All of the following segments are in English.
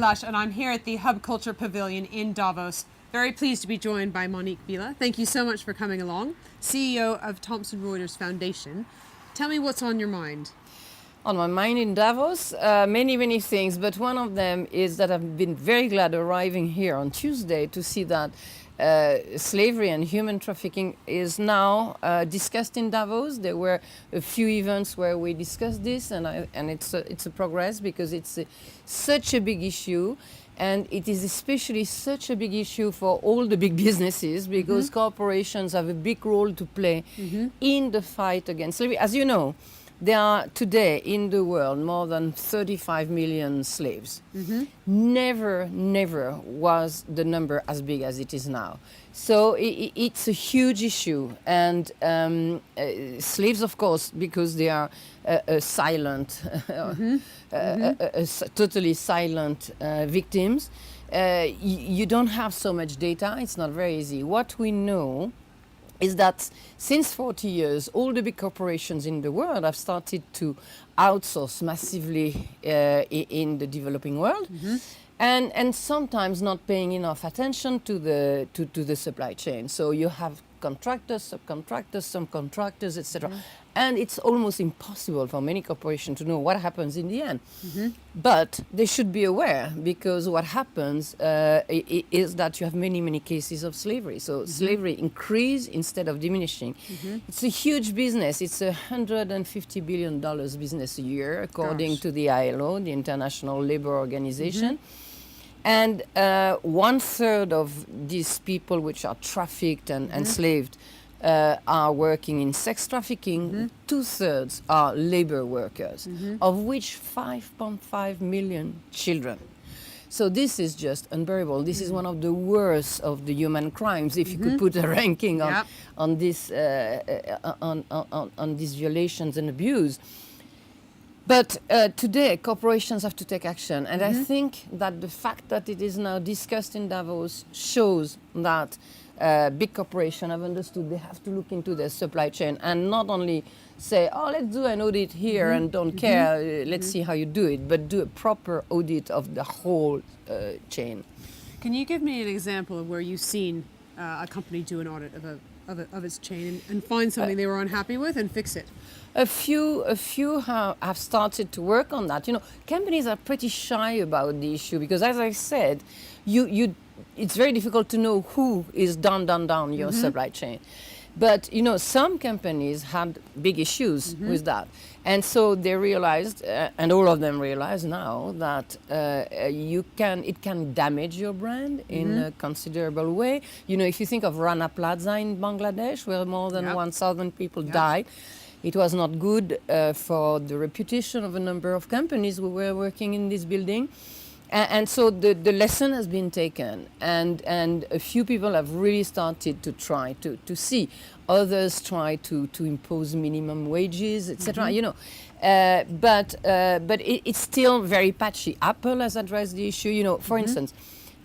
Lush, and I'm here at the Hub Culture Pavilion in Davos. Very pleased to be joined by Monique. Thank you so much for coming along, CEO of Thomson Reuters Foundation. Tell me what's on your mind. On my mind in Davos, many things, but one of them is that I've been very glad arriving here on Tuesday to see that slavery and human trafficking is now discussed in Davos. There were a few events where we discussed this, and it's a progress because it's such a big issue. And it is especially such a big issue for all the big businesses because corporations have a big role to play in the fight against slavery. As you know, there are today in the world more than 35 million slaves. Never was the number as big as it is now. So it's a huge issue. And slaves, you course, because they are silent, totally silent victims, you don't have so much data. It's not very easy. What we know is that since 40 years, all the big corporations in the world have started to outsource massively in the developing world, and sometimes not paying enough attention to the supply chain. So you have contractors, subcontractors, some contractors, etc. And it's almost impossible for many corporations to know what happens in the end. But they should be aware, because what happens is that you have many cases of slavery. So slavery increase instead of diminishing. It's a huge business. It's $150 billion business a year, according to the ILO, the International Labour Organization. And 1/3 of these people which are trafficked and enslaved are working in sex trafficking. 2/3 are labor workers, of which 5.5 million children. So this is just unbearable. This is one of the worst of the human crimes, if you could put a ranking on this on these violations and abuse. But today, corporations have to take action. And I think that the fact that it is now discussed in Davos shows that big corporations have understood they have to look into their supply chain and not only say, oh, let's do an audit here and don't care, let's see how you do it, but do a proper audit of the whole chain. Can you give me an example of where you've seen a company do an audit of its chain and find something they were unhappy with and fix it? A few have started to work on that. You know, companies are pretty shy about the issue because, as I said, it's very difficult to know who is down your supply chain. But, you know, some companies had big issues with that. And so they realized, and all of them realize now, that it can damage your brand in a considerable way. You know, if you think of Rana Plaza in Bangladesh, where more than 1,000 people died, it was not good for the reputation of a number of companies who were working in this building. And so the lesson has been taken, and a few people have really started to try to see. Others try to impose minimum wages, etc. You know, but it's still very patchy. Apple has addressed the issue. You know, for instance,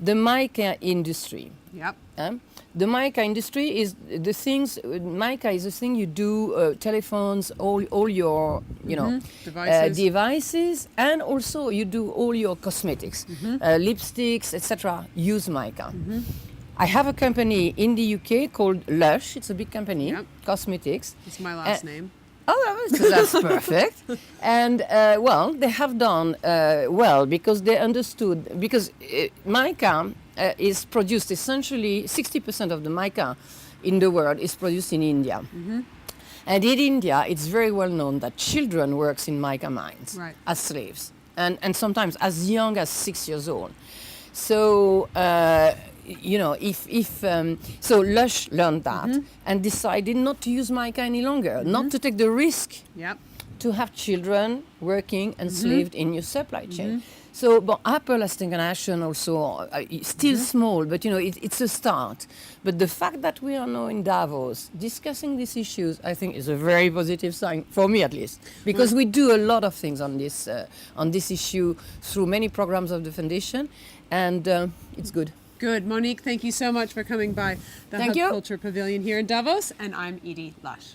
the mica industry. The mica industry is the things. Mica is the thing you do telephones, all your devices, and also you do all your cosmetics, lipsticks, etc. Use mica. I have a company in the UK called Lush. It's a big company, cosmetics. It's my last name. Oh, that's perfect. And, well, they have done well because they understood, because mica is produced essentially, 60% of the mica in the world is produced in India. And in India, it's very well known that children work in mica mines as slaves, and sometimes as young as 6 years old. So, you know, so Lush learned that and decided not to use mica any longer, not to take the risk to have children working enslaved in your supply chain. So, but Apple has taken action also, still small, but you know, it's a start. But the fact that we are now in Davos discussing these issues, I think, is a very positive sign, for me at least, because we do a lot of things on this issue through many programs of the foundation, and it's good. Good. Monique, thank you so much for coming by the Hub Culture Pavilion here in Davos, and I'm Edie Lush.